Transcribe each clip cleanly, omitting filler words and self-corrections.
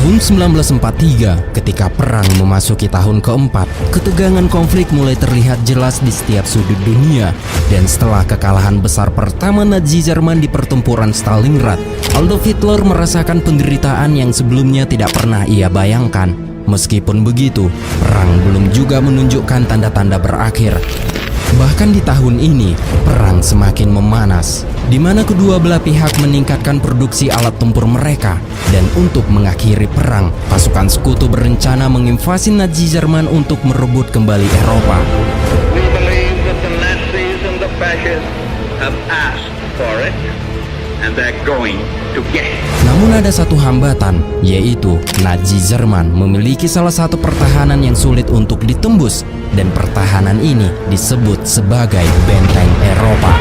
Tahun 1943, ketika perang memasuki tahun keempat, ketegangan konflik mulai terlihat jelas di setiap sudut dunia. Dan setelah kekalahan besar pertama Nazi Jerman di pertempuran Stalingrad, Adolf Hitler merasakan penderitaan yang sebelumnya tidak pernah ia bayangkan. Meskipun begitu, perang belum juga menunjukkan tanda-tanda berakhir. Bahkan di tahun ini, perang semakin memanas, di mana kedua belah pihak meningkatkan produksi alat tempur mereka. Dan untuk mengakhiri perang, pasukan sekutu berencana menginvasi Nazi Jerman untuk merebut kembali Eropa. We believe that the Nazis and the fascists have asked for it, and they're going to get it. Namun ada satu hambatan, yaitu Nazi Jerman memiliki salah satu pertahanan yang sulit untuk ditembus, dan pertahanan ini disebut sebagai benteng Eropa.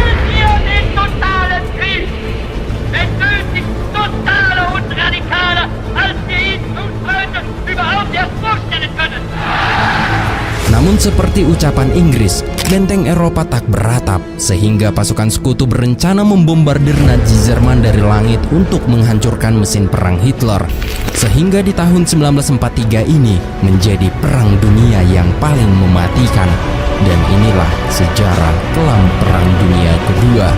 Namun seperti ucapan Inggris, benteng Eropa tak beratap, sehingga pasukan sekutu berencana membombardir Nazi Jerman dari langit untuk menghancurkan mesin perang Hitler. Sehingga di tahun 1943 ini menjadi perang dunia yang paling mematikan. Dan inilah sejarah kelam Perang Dunia Kedua.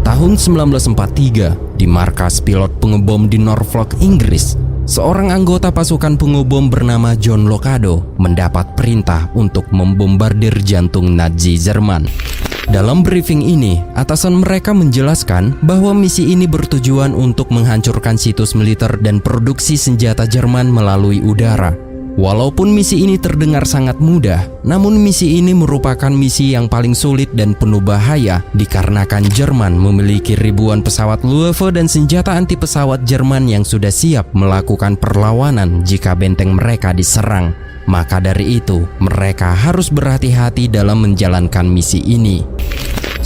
Tahun 1943, di markas pilot pengebom di Norfolk, Inggris, seorang anggota pasukan pengebom bernama John Locado mendapat perintah untuk membombardir jantung Nazi Jerman. Dalam briefing ini, atasan mereka menjelaskan bahwa misi ini bertujuan untuk menghancurkan situs militer dan produksi senjata Jerman melalui udara. Walaupun misi ini terdengar sangat mudah, namun misi ini merupakan misi yang paling sulit dan penuh bahaya dikarenakan Jerman memiliki ribuan pesawat Luftwaffe dan senjata anti pesawat Jerman yang sudah siap melakukan perlawanan jika benteng mereka diserang. Maka dari itu, mereka harus berhati-hati dalam menjalankan misi ini.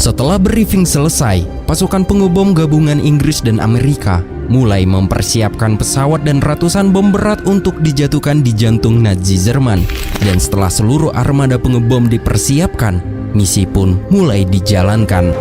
Setelah briefing selesai, pasukan pengebom gabungan Inggris dan Amerika mulai mempersiapkan pesawat dan ratusan bom berat untuk dijatuhkan di jantung Nazi Jerman. Dan setelah seluruh armada pengebom dipersiapkan, misi pun mulai dijalankan.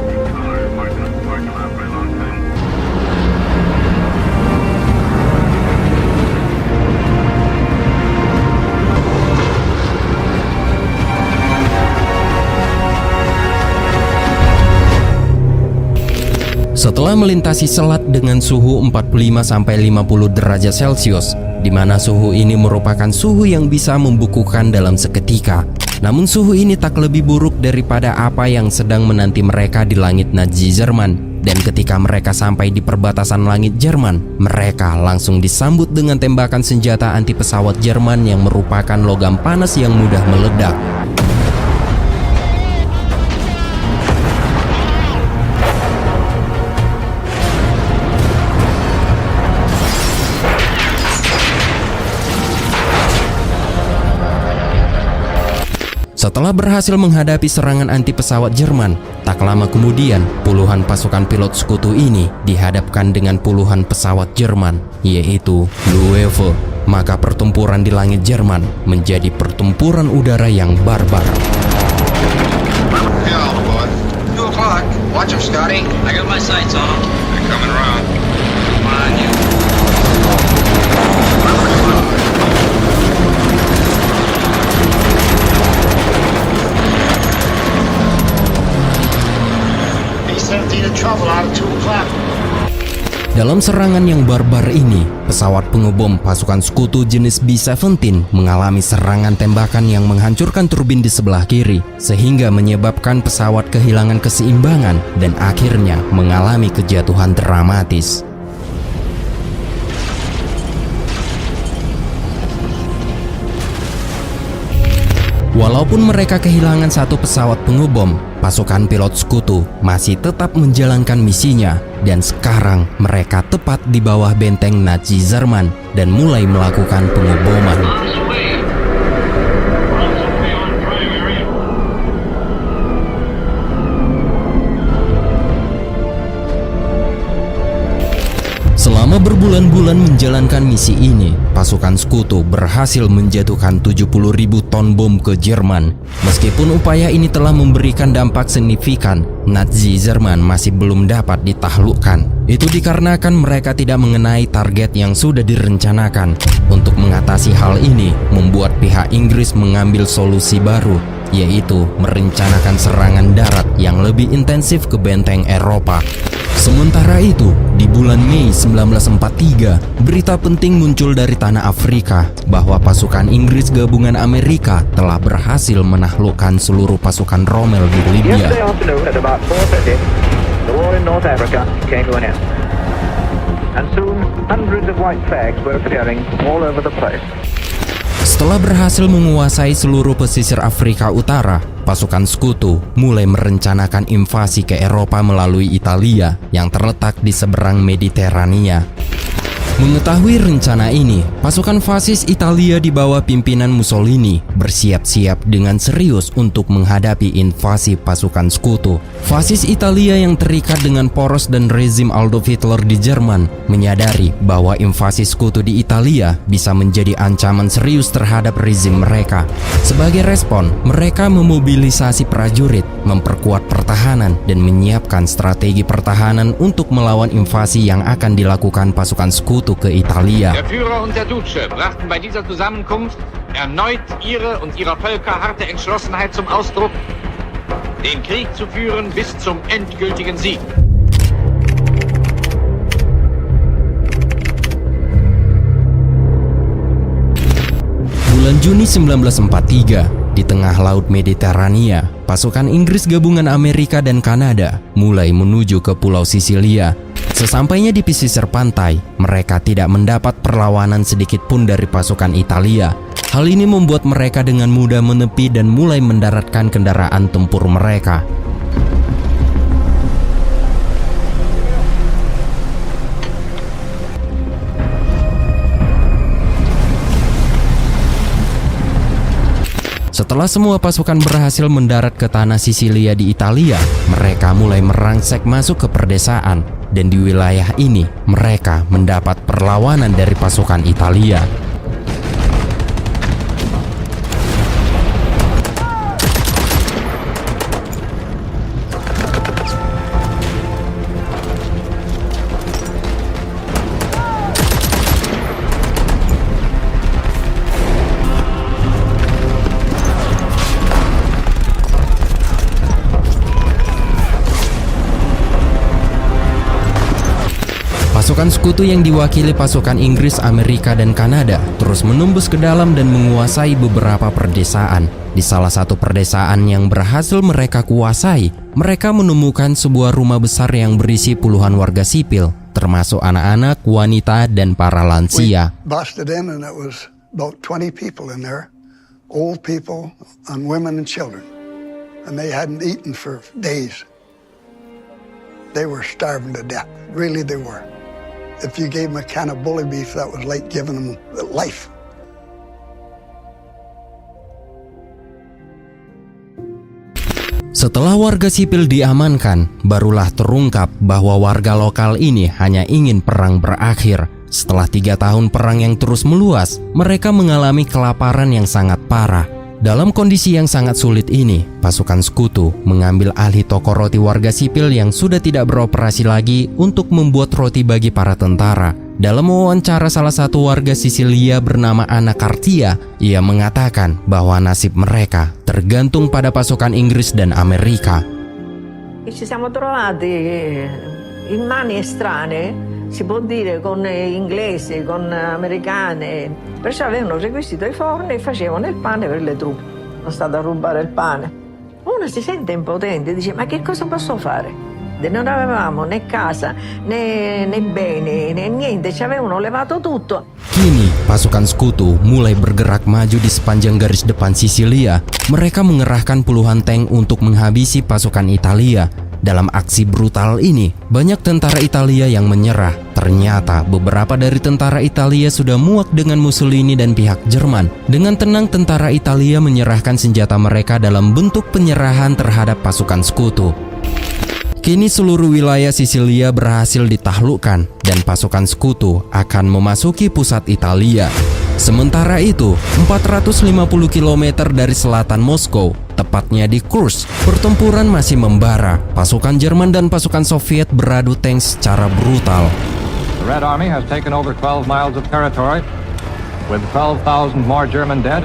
Setelah melintasi selat dengan suhu 45-50 derajat Celcius, di mana suhu ini merupakan suhu yang bisa membukukan dalam seketika. Namun suhu ini tak lebih buruk daripada apa yang sedang menanti mereka di langit Nazi Jerman. Dan ketika mereka sampai di perbatasan langit Jerman, mereka langsung disambut dengan tembakan senjata anti pesawat Jerman yang merupakan logam panas yang mudah meledak. Setelah berhasil menghadapi serangan anti pesawat Jerman, tak lama kemudian puluhan pasukan pilot sekutu ini dihadapkan dengan puluhan pesawat Jerman, yaitu Luftwaffe. Maka pertempuran di langit Jerman menjadi pertempuran udara yang barbar. Watch him, Scotty. I got my sights on him. They're coming around. Come on, you. Dalam serangan yang barbar ini, pesawat pengebom pasukan sekutu jenis B-17 mengalami serangan tembakan yang menghancurkan turbin di sebelah kiri, sehingga menyebabkan pesawat kehilangan keseimbangan dan akhirnya mengalami kejatuhan dramatis. Walaupun mereka kehilangan satu pesawat pengebom, pasukan pilot sekutu masih tetap menjalankan misinya, dan sekarang mereka tepat di bawah benteng Nazi Jerman dan mulai melakukan pengeboman. Selama berbulan-bulan menjalankan misi ini, pasukan Sekutu berhasil menjatuhkan 70.000 ton bom ke Jerman. Meskipun upaya ini telah memberikan dampak signifikan, Nazi Jerman masih belum dapat ditaklukkan. Itu dikarenakan mereka tidak mengenai target yang sudah direncanakan. Untuk mengatasi hal ini, membuat pihak Inggris mengambil solusi baru, yaitu merencanakan serangan darat yang lebih intensif ke benteng Eropa. Sementara itu, di bulan Mei 1943, berita penting muncul dari tanah Afrika bahwa pasukan Inggris gabungan Amerika telah berhasil menaklukkan seluruh pasukan Rommel di Libya. Yesterday afternoon at about 4:30, the war in North Africa came to an end. And soon, hundreds of white flags were appearing all over the place. Setelah berhasil menguasai seluruh pesisir Afrika Utara, pasukan Sekutu mulai merencanakan invasi ke Eropa melalui Italia yang terletak di seberang Mediterania. Mengetahui rencana ini, pasukan fasis Italia di bawah pimpinan Mussolini bersiap-siap dengan serius untuk menghadapi invasi pasukan Sekutu. Fasis Italia yang terikat dengan poros dan rezim Adolf Hitler di Jerman menyadari bahwa invasi Sekutu di Italia bisa menjadi ancaman serius terhadap rezim mereka. Sebagai respon, mereka memobilisasi prajurit, memperkuat pertahanan, dan menyiapkan strategi pertahanan untuk melawan invasi yang akan dilakukan pasukan Sekutu ke Italia. Der Führer und der Duce brachten bei dieser Zusammenkunft erneut ihre und ihrer Völker harte Entschlossenheit zum Ausdruck, den Krieg zu führen bis zum endgültigen Sieg. Bulan Juni 1943, di tengah Laut Mediterania, pasukan Inggris gabungan Amerika dan Kanada mulai menuju ke Pulau Sisilia. Sesampainya di pesisir pantai, mereka tidak mendapat perlawanan sedikit pun dari pasukan Italia. Hal ini membuat mereka dengan mudah menepi dan mulai mendaratkan kendaraan tempur mereka. Setelah semua pasukan berhasil mendarat ke tanah Sisilia di Italia, mereka mulai merangsek masuk ke perdesaan, dan di wilayah ini mereka mendapat perlawanan dari pasukan Italia. Pasukan Sekutu yang diwakili pasukan Inggris, Amerika, dan Kanada terus menembus ke dalam dan menguasai beberapa perdesaan. Di salah satu perdesaan yang berhasil mereka kuasai, mereka menemukan sebuah rumah besar yang berisi puluhan warga sipil, termasuk anak-anak, wanita, dan para lansia. We busted in and it was about 20 people in there, old people and women and children, and they hadn't eaten for days. They were starving to death, really they were. If you gave them a can of bully beef, that was like giving them life. Setelah warga sipil diamankan, barulah terungkap bahwa warga lokal ini hanya ingin perang berakhir. Setelah 3 tahun perang yang terus meluas, mereka mengalami kelaparan yang sangat parah. Dalam kondisi yang sangat sulit ini, pasukan Sekutu mengambil alih toko roti warga sipil yang sudah tidak beroperasi lagi untuk membuat roti bagi para tentara. Dalam wawancara salah satu warga Sisilia bernama Anna Cartia, ia mengatakan bahwa nasib mereka tergantung pada pasukan Inggris dan Amerika. Ci siamo trovati in mani estranee, si può dire, con inglesi, con americane, perciò avevano requisito i forni e facevano il pane per le truppe. Sono stata a rubare il pane. Uno si sente impotente, dice: ma che cosa posso fare? Non avevamo né casa, né beni, né niente, ci avevano levato tutto. Kini, pasukan Sekutu mulai bergerak maju di sepanjang garis depan Sisilia. Mereka mengerahkan puluhan tank untuk menghabisi pasukan Italia. Dalam aksi brutal ini, banyak tentara Italia yang menyerah. Ternyata beberapa dari tentara Italia sudah muak dengan Mussolini dan pihak Jerman. Dengan tenang, tentara Italia menyerahkan senjata mereka dalam bentuk penyerahan terhadap pasukan Sekutu. Kini seluruh wilayah Sisilia berhasil ditaklukkan dan pasukan sekutu akan memasuki pusat Italia. Sementara itu, 450 km dari selatan Moskow, tepatnya di Kursk, pertempuran masih membara. Pasukan Jerman dan pasukan Soviet beradu tank secara brutal. The Red Army has taken over 12 miles of territory, with 12,000 more German dead.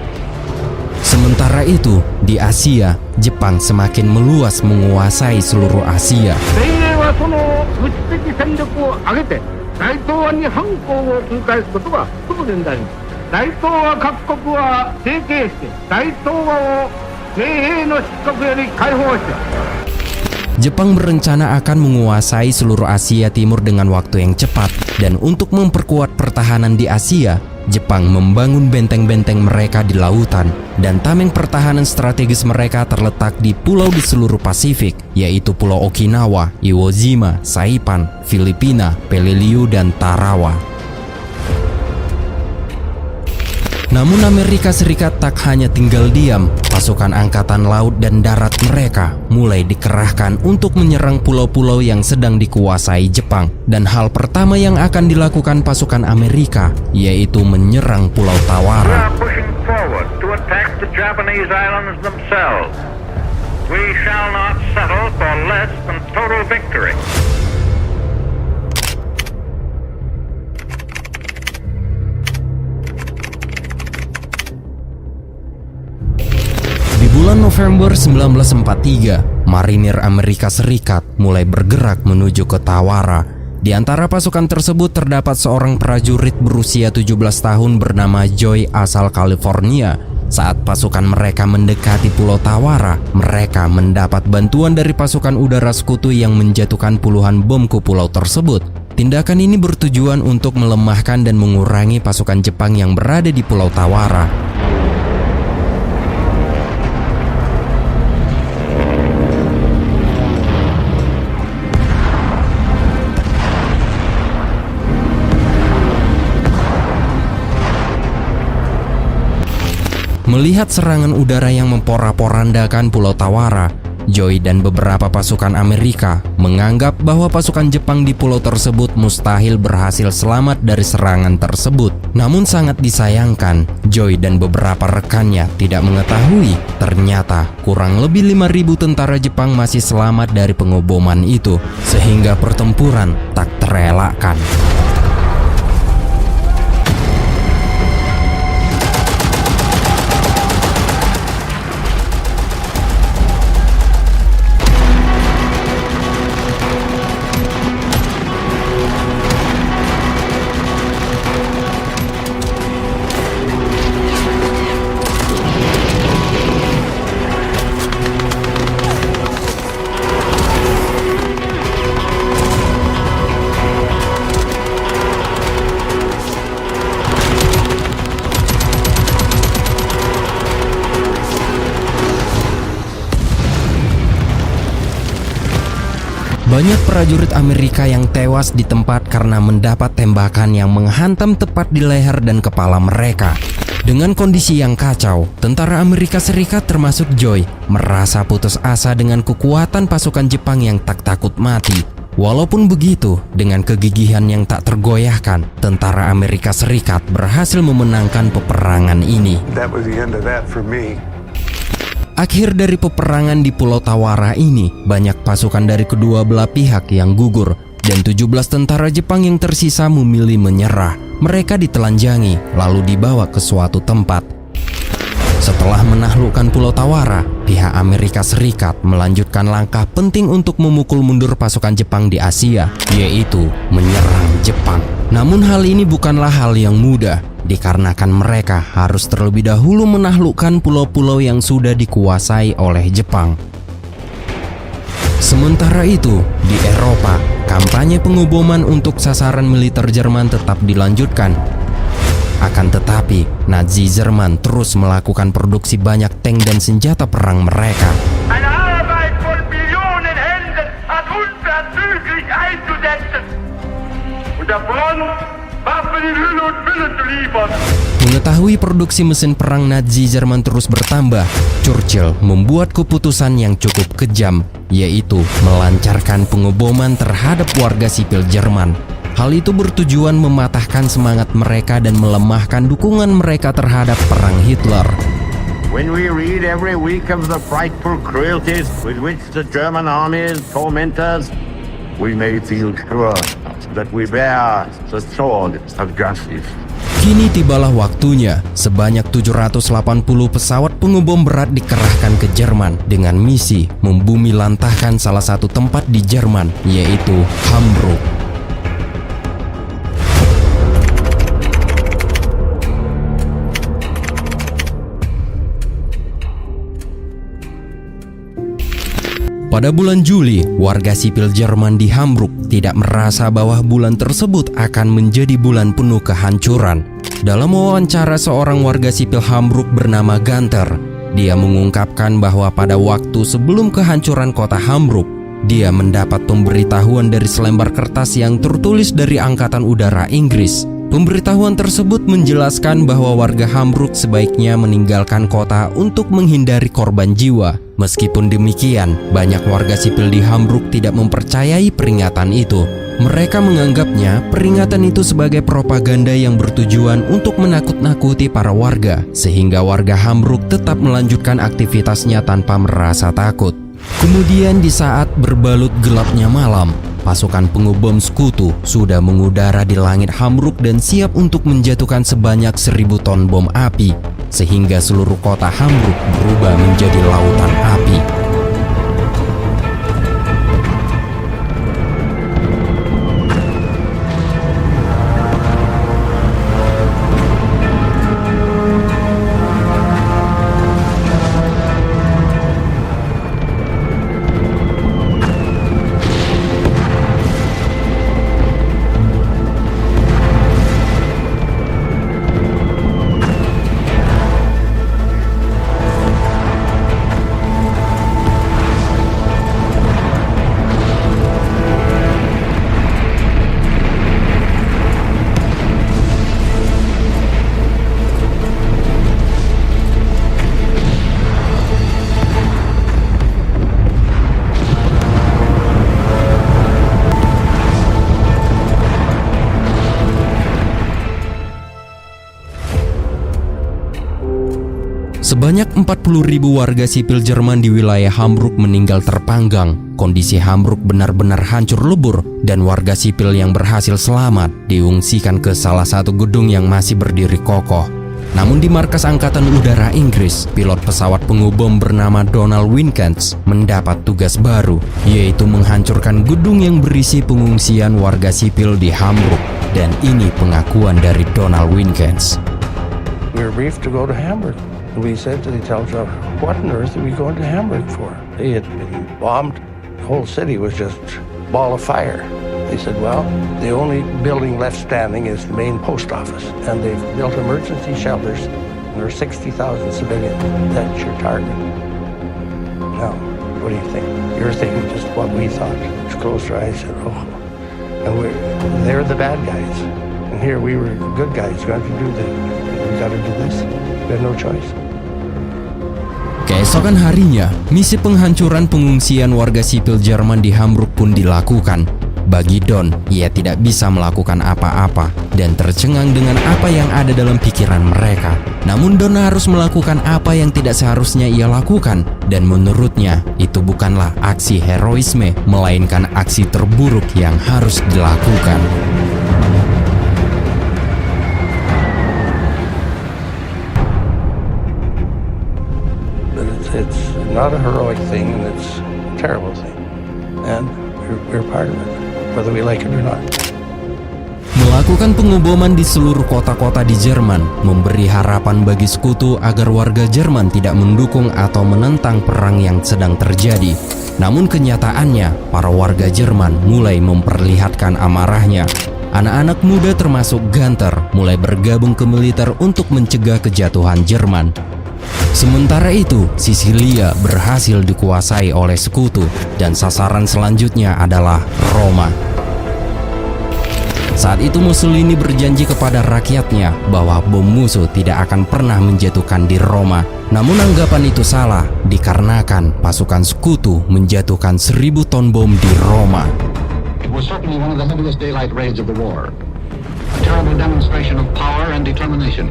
Sementara itu, di Asia, Jepang semakin meluas menguasai seluruh Asia. Jepang berencana akan menguasai seluruh Asia Timur dengan waktu yang cepat, dan untuk memperkuat pertahanan di Asia, Jepang membangun benteng-benteng mereka di lautan, dan tameng pertahanan strategis mereka terletak di pulau di seluruh Pasifik, yaitu Pulau Okinawa, Iwo Jima, Saipan, Filipina, Peleliu, dan Tarawa. Namun Amerika Serikat tak hanya tinggal diam. Pasukan angkatan laut dan darat mereka mulai dikerahkan untuk menyerang pulau-pulau yang sedang dikuasai Jepang. Dan hal pertama yang akan dilakukan pasukan Amerika yaitu menyerang Pulau We Tawara. are pushing forward to attack the Japanese islands themselves. We shall not settle for less than total victory. Di bulan November 1943, marinir Amerika Serikat mulai bergerak menuju ke Tawara. Di antara pasukan tersebut terdapat seorang prajurit berusia 17 tahun bernama Joy asal California. Saat pasukan mereka mendekati Pulau Tawara, mereka mendapat bantuan dari pasukan udara sekutu yang menjatuhkan puluhan bom ke pulau tersebut. Tindakan ini bertujuan untuk melemahkan dan mengurangi pasukan Jepang yang berada di Pulau Tawara. Melihat serangan udara yang memporak-porandakan Pulau Tawara, Joy dan beberapa pasukan Amerika menganggap bahwa pasukan Jepang di pulau tersebut mustahil berhasil selamat dari serangan tersebut. Namun sangat disayangkan, Joy dan beberapa rekannya tidak mengetahui ternyata kurang lebih 5.000 tentara Jepang masih selamat dari pengeboman itu, sehingga pertempuran tak terelakkan. Banyak prajurit Amerika yang tewas di tempat karena mendapat tembakan yang menghantam tepat di leher dan kepala mereka. Dengan kondisi yang kacau, tentara Amerika Serikat termasuk Joy merasa putus asa dengan kekuatan pasukan Jepang yang tak takut mati. Walaupun begitu, dengan kegigihan yang tak tergoyahkan, tentara Amerika Serikat berhasil memenangkan peperangan ini. That was the end of that for me. Akhir dari peperangan di Pulau Tawara ini, banyak pasukan dari kedua belah pihak yang gugur, dan 17 tentara Jepang yang tersisa memilih menyerah. Mereka ditelanjangi, lalu dibawa ke suatu tempat. Setelah menaklukkan Pulau Tawara, pihak Amerika Serikat melanjutkan langkah penting untuk memukul mundur pasukan Jepang di Asia, yaitu menyerang Jepang. Namun hal ini bukanlah hal yang mudah, dikarenakan mereka harus terlebih dahulu menaklukkan pulau-pulau yang sudah dikuasai oleh Jepang. Sementara itu, di Eropa, kampanye pengeboman untuk sasaran militer Jerman tetap dilanjutkan. Akan tetapi, Nazi Jerman terus melakukan produksi banyak tank dan senjata perang mereka. Eine Arbeit von Millionen Händen hat unverzüglich einzusetzen. Und der Front Waffen in Hülle und Fülle zu liefern. Mengetahui produksi mesin perang Nazi Jerman terus bertambah, Churchill membuat keputusan yang cukup kejam, yaitu melancarkan pengeboman terhadap warga sipil Jerman. Hal itu bertujuan mematahkan semangat mereka dan melemahkan dukungan mereka terhadap perang Hitler. When we read every week of the frightful cruelties with which the German armies torment us, we may feel sure that we bear the sword of justice. Kini tibalah waktunya, sebanyak 780 pesawat pengebom berat dikerahkan ke Jerman dengan misi membumi lantahkan salah satu tempat di Jerman, yaitu Hamburg. Pada bulan Juli, warga sipil Jerman di Hamburg tidak merasa bahwa bulan tersebut akan menjadi bulan penuh kehancuran. Dalam wawancara seorang warga sipil Hamburg bernama Gunther, dia mengungkapkan bahwa pada waktu sebelum kehancuran kota Hamburg, dia mendapat pemberitahuan dari selembar kertas yang tertulis dari Angkatan Udara Inggris. Pemberitahuan tersebut menjelaskan bahwa warga Hamburg sebaiknya meninggalkan kota untuk menghindari korban jiwa. Meskipun demikian, banyak warga sipil di Hamburg tidak mempercayai peringatan itu. Mereka menganggapnya peringatan itu sebagai propaganda yang bertujuan untuk menakut-nakuti para warga, sehingga warga Hamburg tetap melanjutkan aktivitasnya tanpa merasa takut. Kemudian di saat berbalut gelapnya malam, pasukan pengebom sekutu sudah mengudara di langit Hamburg dan siap untuk menjatuhkan sebanyak 1000 ton bom api, sehingga seluruh kota Hamburg berubah menjadi lautan api. Sebanyak 40.000 warga sipil Jerman di wilayah Hamburg meninggal terpanggang. Kondisi Hamburg benar-benar hancur lebur dan warga sipil yang berhasil selamat diungsikan ke salah satu gedung yang masih berdiri kokoh. Namun di markas Angkatan Udara Inggris, pilot pesawat pengebom bernama Donald Winkens mendapat tugas baru, yaitu menghancurkan gedung yang berisi pengungsian warga sipil di Hamburg. Dan ini pengakuan dari Donald Winkens. We were briefed to go to Hamburg. We said to the telegraph, what on earth are we going to Hamburg for? They had been bombed. The whole city was just a ball of fire. They said, well, the only building left standing is the main post office. And they've built emergency shelters. And there are 60,000 civilians. That's your target. Now, what do you think? You're thinking just what we thought. Just closed our eyes and said, oh. And they're the bad guys. And here we were good guys. We got to do this. We had no choice. Keesokan harinya, misi penghancuran pengungsian warga sipil Jerman di Hamburg pun dilakukan. Bagi Don, ia tidak bisa melakukan apa-apa dan tercengang dengan apa yang ada dalam pikiran mereka. Namun Don harus melakukan apa yang tidak seharusnya ia lakukan, dan menurutnya itu bukanlah aksi heroisme, melainkan aksi terburuk yang harus dilakukan. It's not a heroic thing, and it's a terrible thing. And we're part of it, whether we like it or not. Melakukan pengeboman di seluruh kota-kota di Jerman memberi harapan bagi sekutu agar warga Jerman tidak mendukung atau menentang perang yang sedang terjadi. Namun kenyataannya, para warga Jerman mulai memperlihatkan amarahnya. Anak-anak muda termasuk Gunther mulai bergabung ke militer untuk mencegah kejatuhan Jerman. Sementara itu, Sisilia berhasil dikuasai oleh sekutu dan sasaran selanjutnya adalah Roma. Saat itu Mussolini berjanji kepada rakyatnya bahwa bom musuh tidak akan pernah menjatuhkan di Roma. Namun anggapan itu salah dikarenakan pasukan sekutu menjatuhkan 1000 ton bom di Roma. It was certainly one of the heaviest daylight raids of the war. A terrible demonstration of power and determination.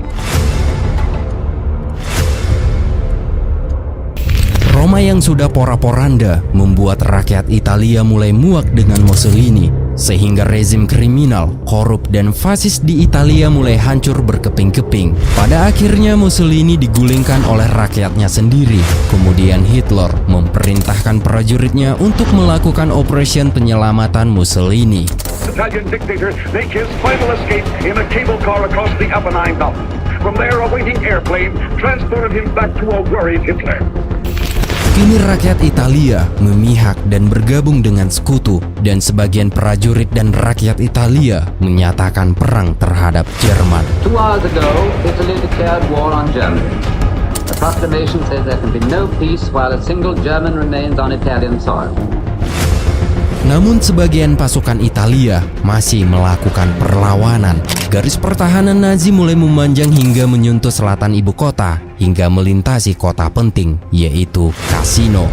Roma yang sudah pora-poranda membuat rakyat Italia mulai muak dengan Mussolini, sehingga rezim kriminal, korup, dan fasis di Italia mulai hancur berkeping-keping. Pada akhirnya Mussolini digulingkan oleh rakyatnya sendiri. Kemudian Hitler memerintahkan prajuritnya untuk melakukan operasi penyelamatan Mussolini. Italian dictator make his final escape in a cable car across the Apennine Mountains. From there, a waiting airplane transported him back to a worried Hitler. Kini rakyat Italia memihak dan bergabung dengan sekutu, dan sebagian prajurit dan rakyat Italia menyatakan perang terhadap Jerman. 2 hours ago, Italy declared war on Germany. The proclamation says there can be no peace while a single German remains on Italian soil. Namun sebagian pasukan Italia masih melakukan perlawanan. Garis pertahanan Nazi mulai memanjang hingga menyentuh selatan ibu kota, hingga melintasi kota penting, yaitu Cassino.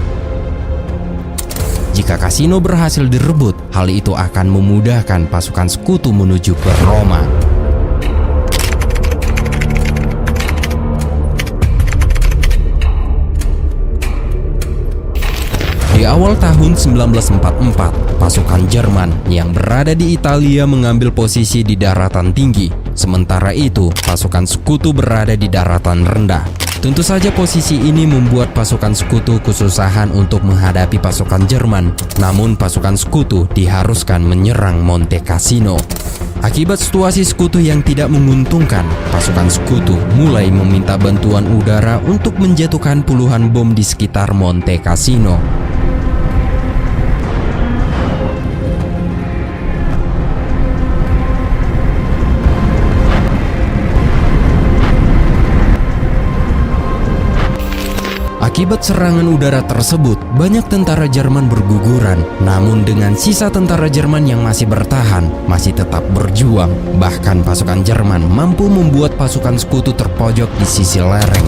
Jika Cassino berhasil direbut, hal itu akan memudahkan pasukan sekutu menuju ke Roma. Di awal tahun 1944, pasukan Jerman yang berada di Italia mengambil posisi di daratan tinggi. Sementara itu, pasukan sekutu berada di daratan rendah. Tentu saja posisi ini membuat pasukan sekutu kesusahan untuk menghadapi pasukan Jerman. Namun pasukan sekutu diharuskan menyerang Monte Cassino. Akibat situasi sekutu yang tidak menguntungkan, pasukan sekutu mulai meminta bantuan udara untuk menjatuhkan puluhan bom di sekitar Monte Cassino. Akibat serangan udara tersebut, banyak tentara Jerman berguguran. Namun dengan sisa tentara Jerman yang masih bertahan, masih tetap berjuang. Bahkan pasukan Jerman mampu membuat pasukan sekutu terpojok di sisi lereng.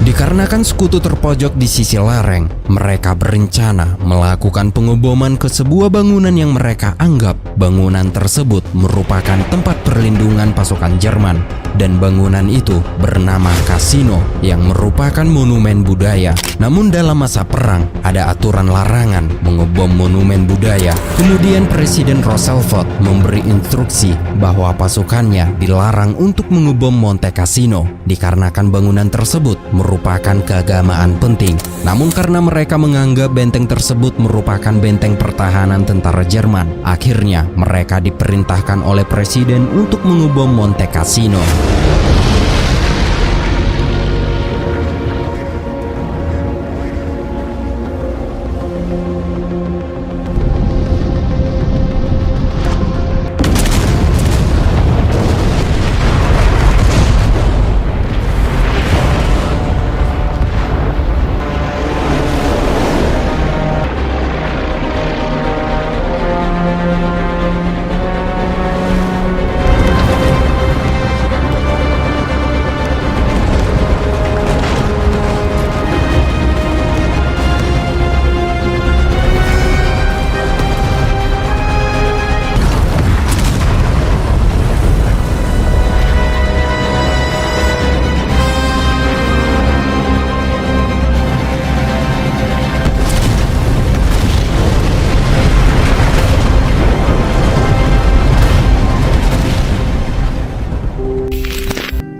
Dikarenakan sekutu terpojok di sisi lereng, mereka berencana melakukan pengeboman ke sebuah bangunan yang mereka anggap bangunan tersebut merupakan tempat perlindungan pasukan Jerman, dan bangunan itu bernama Cassino yang merupakan monumen budaya. Namun dalam masa perang ada aturan larangan mengebom monumen budaya. Kemudian Presiden Roosevelt memberi instruksi bahwa pasukannya dilarang untuk mengebom Monte Cassino dikarenakan bangunan tersebut merupakan keagamaan penting. Namun karena mereka menganggap benteng tersebut merupakan benteng pertahanan tentara Jerman, akhirnya mereka diperintahkan oleh presiden untuk mengebom Monte Cassino.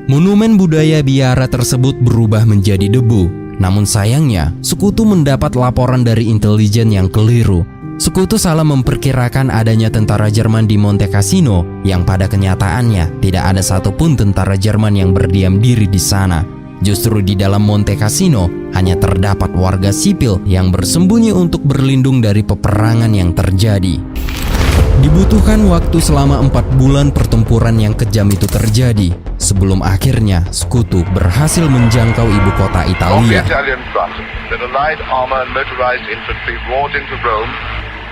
Monumen budaya biara tersebut berubah menjadi debu. Namun sayangnya, sekutu mendapat laporan dari intelijen yang keliru. Sekutu salah memperkirakan adanya tentara Jerman di Monte Cassino, yang pada kenyataannya tidak ada satupun tentara Jerman yang berdiam diri di sana. Justru di dalam Monte Cassino hanya terdapat warga sipil yang bersembunyi untuk berlindung dari peperangan yang terjadi. Dibutuhkan waktu selama 4 bulan pertempuran yang kejam itu terjadi. sebelum akhirnya sekutu berhasil menjangkau ibu kota Italia. Italian front, then allied armor and motorized infantry roared into Rome,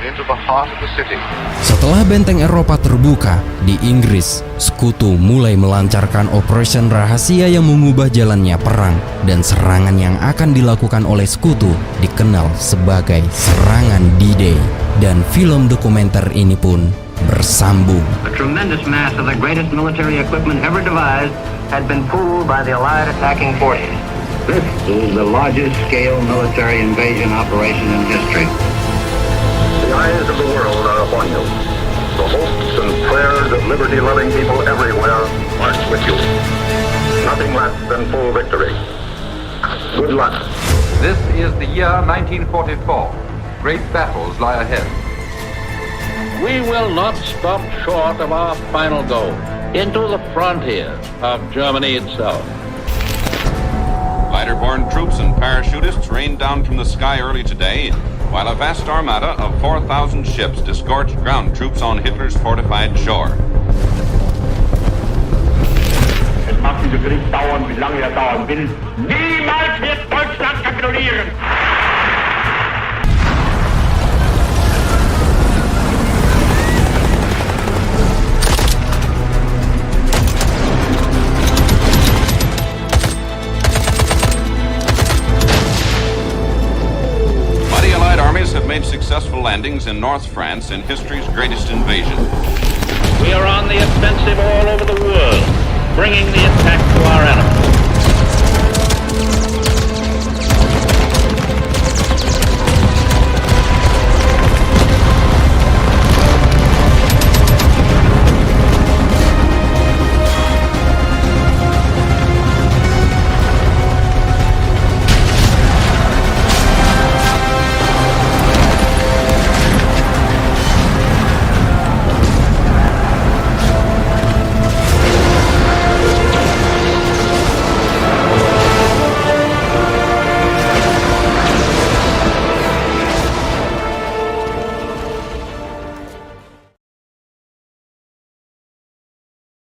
into the heart of the city. Setelah benteng Eropa terbuka, di Inggris, sekutu mulai melancarkan operasi rahasia yang mengubah jalannya perang, dan serangan yang akan dilakukan oleh sekutu dikenal sebagai serangan D-Day. Dan film dokumenter ini pun bersambung. A tremendous mass of the greatest military equipment ever devised had been pooled by the Allied attacking forces. This is the largest scale military invasion operation in history. The eyes of the world are upon you. The hopes and prayers of liberty-loving people everywhere march with you. Nothing less than full victory. Good luck. This is the year 1944. Great battles lie ahead. We will not stop short of our final goal, into the frontier of Germany itself. Fighter-borne troops and parachutists rained down from the sky early today, while a vast armada of 4,000 ships disgorged ground troops on Hitler's fortified shore. Es mag dieser Krieg dauern, wie lange er dauern will. Niemals wird Deutschland kapitulieren! Have made successful landings in North France in history's greatest invasion. We are on the offensive all over the world, bringing the attack to our enemy.